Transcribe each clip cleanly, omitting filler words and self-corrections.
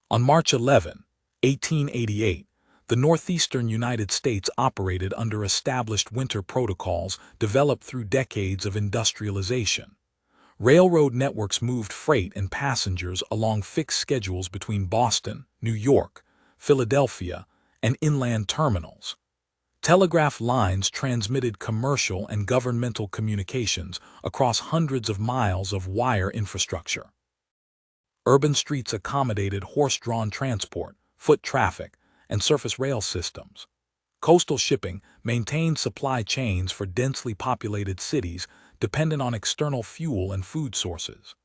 On March 11, 1888, the northeastern United States operated under established winter protocols developed through decades of industrialization. Railroad networks moved freight and passengers along fixed schedules between Boston, New York, Philadelphia, and inland terminals. Telegraph lines transmitted commercial and governmental communications across hundreds of miles of wire infrastructure. Urban streets accommodated horse-drawn transport, foot traffic, and surface rail systems. Coastal shipping maintained supply chains for densely populated cities dependent on external fuel and food sources.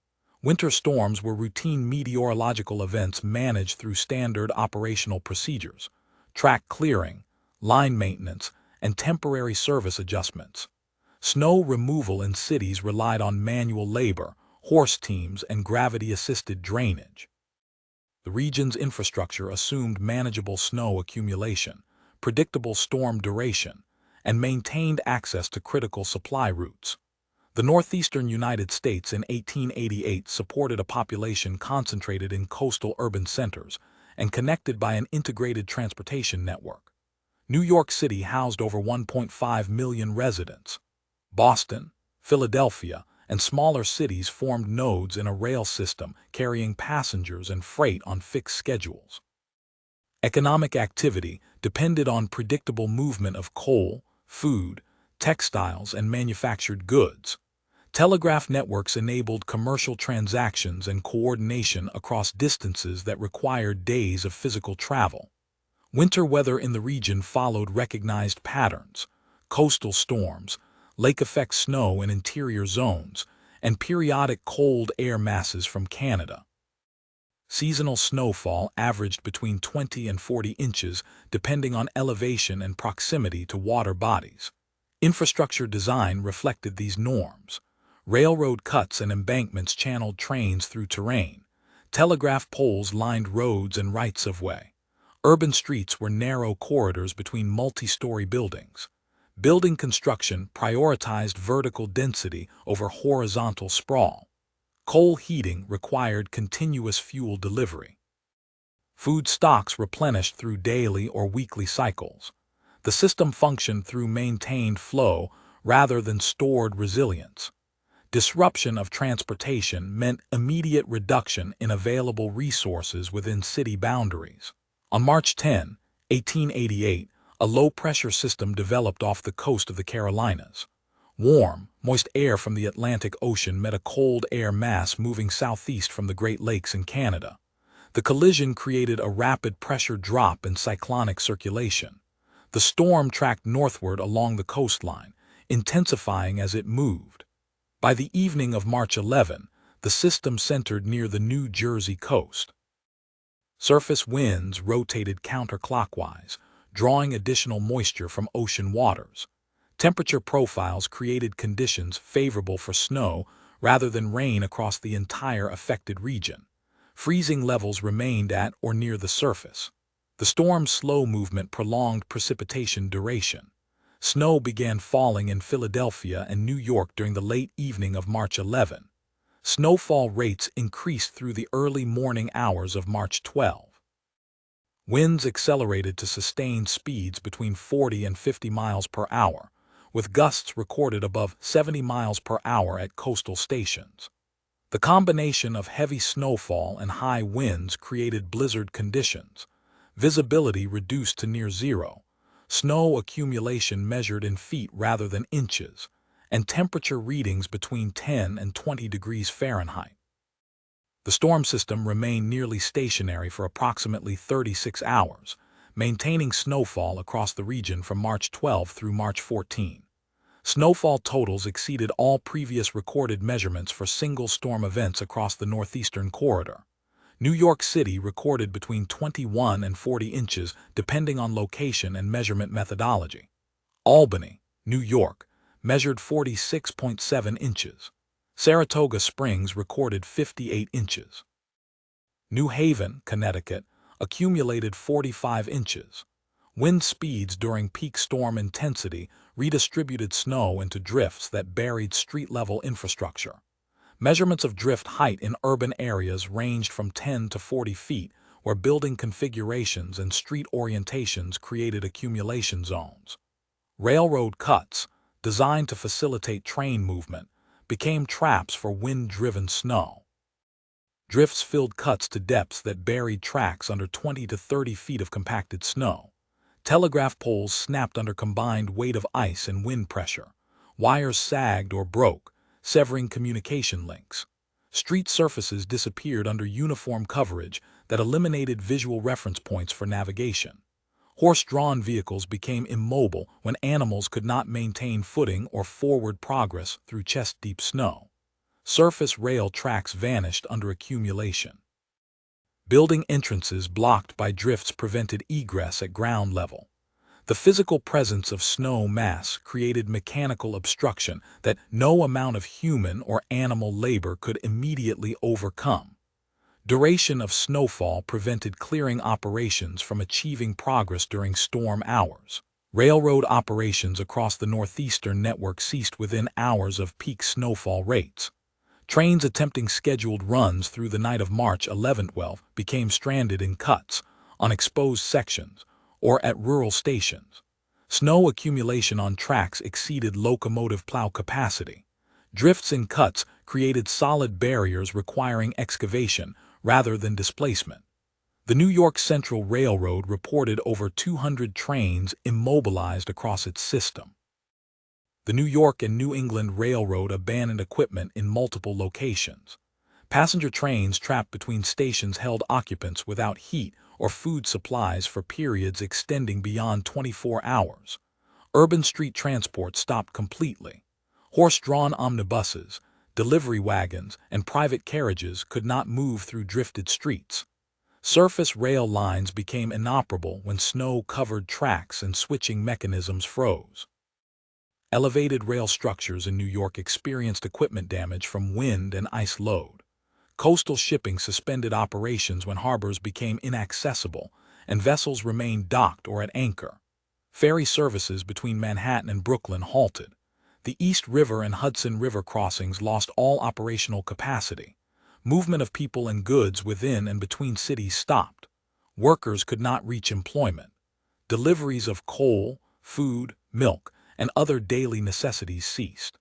Winter storms were routine meteorological events managed through standard operational procedures: track clearing, line maintenance, and temporary service adjustments. Snow removal in cities relied on manual labor, horse teams, and gravity-assisted drainage. The region's infrastructure assumed manageable snow accumulation, predictable storm duration, and maintained access to critical supply routes. The northeastern United States in 1888 supported a population concentrated in coastal urban centers and connected by an integrated transportation network. New York City housed over 1.5 million residents. Boston, Philadelphia, and smaller cities formed nodes in a rail system carrying passengers and freight on fixed schedules. Economic activity depended on predictable movement of coal, food, textiles, and manufactured goods. Telegraph networks enabled commercial transactions and coordination across distances that required days of physical travel. Winter weather in the region followed recognized patterns: coastal storms, lake-effect snow in interior zones, and periodic cold air masses from Canada. Seasonal snowfall averaged between 20 and 40 inches depending on elevation and proximity to water bodies. Infrastructure design reflected these norms. Railroad cuts and embankments channeled trains through terrain. Telegraph poles lined roads and rights-of-way. Urban streets were narrow corridors between multi-story buildings. Building construction prioritized vertical density over horizontal sprawl. Coal heating required continuous fuel delivery. Food stocks replenished through daily or weekly cycles. The system functioned through maintained flow rather than stored resilience. Disruption of transportation meant immediate reduction in available resources within city boundaries. On March 10, 1888, a low-pressure system developed off the coast of the Carolinas. Warm, moist air from the Atlantic Ocean met a cold air mass moving southeast from the Great Lakes in Canada. The collision created a rapid pressure drop in cyclonic circulation. The storm tracked northward along the coastline, intensifying as it moved. By the evening of March 11, the system centered near the New Jersey coast. Surface winds rotated counterclockwise, drawing additional moisture from ocean waters. Temperature profiles created conditions favorable for snow rather than rain across the entire affected region. Freezing levels remained at or near the surface. The storm's slow movement prolonged precipitation duration. Snow began falling in Philadelphia and New York during the late evening of March 11. Snowfall rates increased through the early morning hours of March 12. Winds accelerated to sustained speeds between 40 and 50 miles per hour, with gusts recorded above 70 miles per hour at coastal stations. The combination of heavy snowfall and high winds created blizzard conditions. Visibility reduced to near zero. Snow accumulation measured in feet rather than inches, and temperature readings between 10 and 20 degrees Fahrenheit. The storm system remained nearly stationary for approximately 36 hours, maintaining snowfall across the region from March 12 through March 14. Snowfall totals exceeded all previous recorded measurements for single storm events across the northeastern corridor. New York City recorded between 21 and 40 inches depending on location and measurement methodology. Albany, New York, measured 46.7 inches. Saratoga Springs recorded 58 inches. New Haven, Connecticut, accumulated 45 inches. Wind speeds during peak storm intensity redistributed snow into drifts that buried street-level infrastructure. Measurements of drift height in urban areas ranged from 10 to 40 feet, where building configurations and street orientations created accumulation zones. Railroad cuts, designed to facilitate train movement, became traps for wind-driven snow. Drifts filled cuts to depths that buried tracks under 20 to 30 feet of compacted snow. Telegraph poles snapped under combined weight of ice and wind pressure. Wires sagged or broke, severing communication links. Street surfaces disappeared under uniform coverage that eliminated visual reference points for navigation. Horse-drawn vehicles became immobile when animals could not maintain footing or forward progress through chest-deep snow. Surface rail tracks vanished under accumulation. Building entrances blocked by drifts prevented egress at ground level. The physical presence of snow mass created mechanical obstruction that no amount of human or animal labor could immediately overcome. Duration of snowfall prevented clearing operations from achieving progress during storm hours. Railroad operations across the northeastern network ceased within hours of peak snowfall rates. Trains attempting scheduled runs through the night of March 11-12 became stranded in cuts, on exposed sections, or at rural stations. Snow accumulation on tracks exceeded locomotive plow capacity. Drifts in cuts created solid barriers requiring excavation rather than displacement. The New York Central Railroad reported over 200 trains immobilized across its system. The New York and New England Railroad abandoned equipment in multiple locations. Passenger trains trapped between stations held occupants without heat or food supplies for periods extending beyond 24 hours. Urban street transport stopped completely. Horse-drawn omnibuses, delivery wagons, and private carriages could not move through drifted streets. Surface rail lines became inoperable when snow covered tracks and switching mechanisms froze. Elevated rail structures in New York experienced equipment damage from wind and ice load. Coastal shipping suspended operations when harbors became inaccessible and vessels remained docked or at anchor. Ferry services between Manhattan and Brooklyn halted. The East River and Hudson River crossings lost all operational capacity. Movement of people and goods within and between cities stopped. Workers could not reach employment. Deliveries of coal, food, milk, and other daily necessities ceased.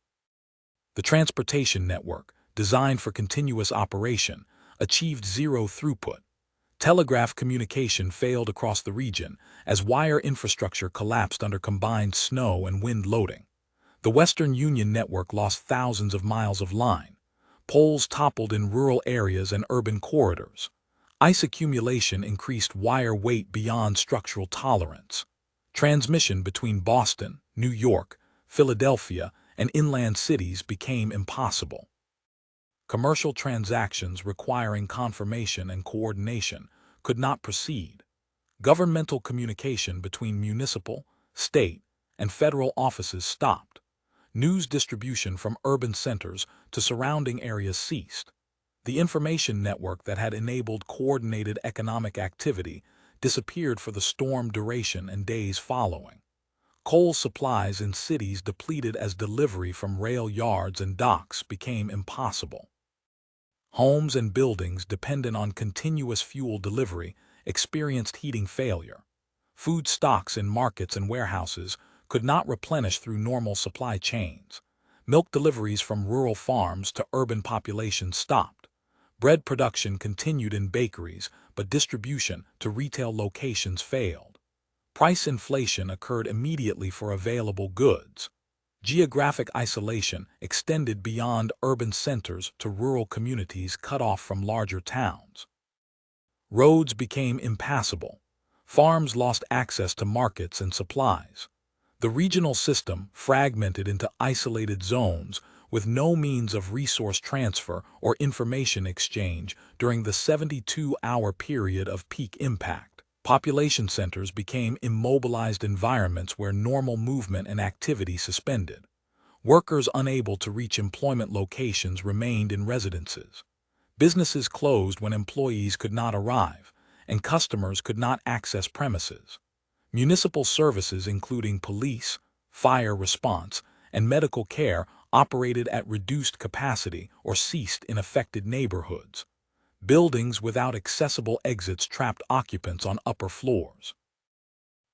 The transportation network, designed for continuous operation, achieved zero throughput. Telegraph communication failed across the region as wire infrastructure collapsed under combined snow and wind loading. The Western Union network lost thousands of miles of line. Poles toppled in rural areas and urban corridors. Ice accumulation increased wire weight beyond structural tolerance. Transmission between Boston, New York, Philadelphia, and inland cities became impossible. Commercial transactions requiring confirmation and coordination could not proceed. Governmental communication between municipal, state, and federal offices stopped. News distribution from urban centers to surrounding areas ceased. The information network that had enabled coordinated economic activity disappeared for the storm duration and days following. Coal supplies in cities depleted as delivery from rail yards and docks became impossible. Homes and buildings dependent on continuous fuel delivery experienced heating failure. Food stocks in markets and warehouses could not replenish through normal supply chains. Milk deliveries from rural farms to urban populations stopped. Bread production continued in bakeries, but distribution to retail locations failed. Price inflation occurred immediately for available goods. Geographic isolation extended beyond urban centers to rural communities cut off from larger towns. Roads became impassable. Farms lost access to markets and supplies. The regional system fragmented into isolated zones with no means of resource transfer or information exchange during the 72-hour period of peak impact. Population centers became immobilized environments where normal movement and activity suspended. Workers unable to reach employment locations remained in residences. Businesses closed when employees could not arrive, and customers could not access premises. Municipal services including police, fire response, and medical care operated at reduced capacity or ceased in affected neighborhoods. Buildings without accessible exits trapped occupants on upper floors.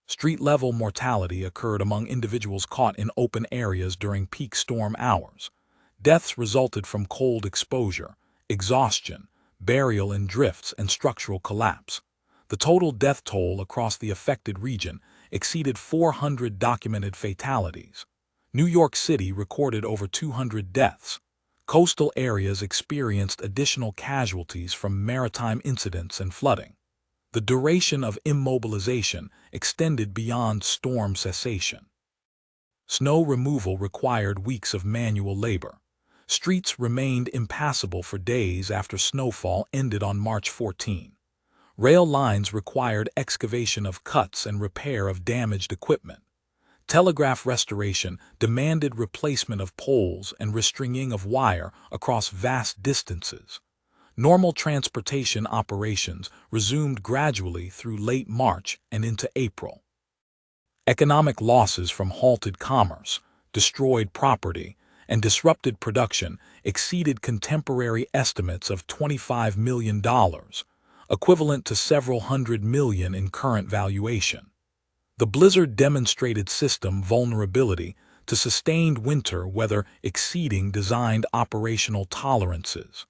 Street-level mortality occurred among individuals caught in open areas during peak storm hours. Deaths resulted from cold exposure, exhaustion, burial in drifts, and structural collapse. The total death toll across the affected region exceeded 400 documented fatalities. New York City recorded over 200 deaths. Coastal areas experienced additional casualties from maritime incidents and flooding. The duration of immobilization extended beyond storm cessation. Snow removal required weeks of manual labor. Streets remained impassable for days after snowfall ended on March 14. Rail lines required excavation of cuts and repair of damaged equipment. Telegraph restoration demanded replacement of poles and restringing of wire across vast distances. Normal transportation operations resumed gradually through late March and into April. Economic losses from halted commerce, destroyed property, and disrupted production exceeded contemporary estimates of $25 million, equivalent to several hundred million in current valuation. The blizzard demonstrated system vulnerability to sustained winter weather exceeding designed operational tolerances.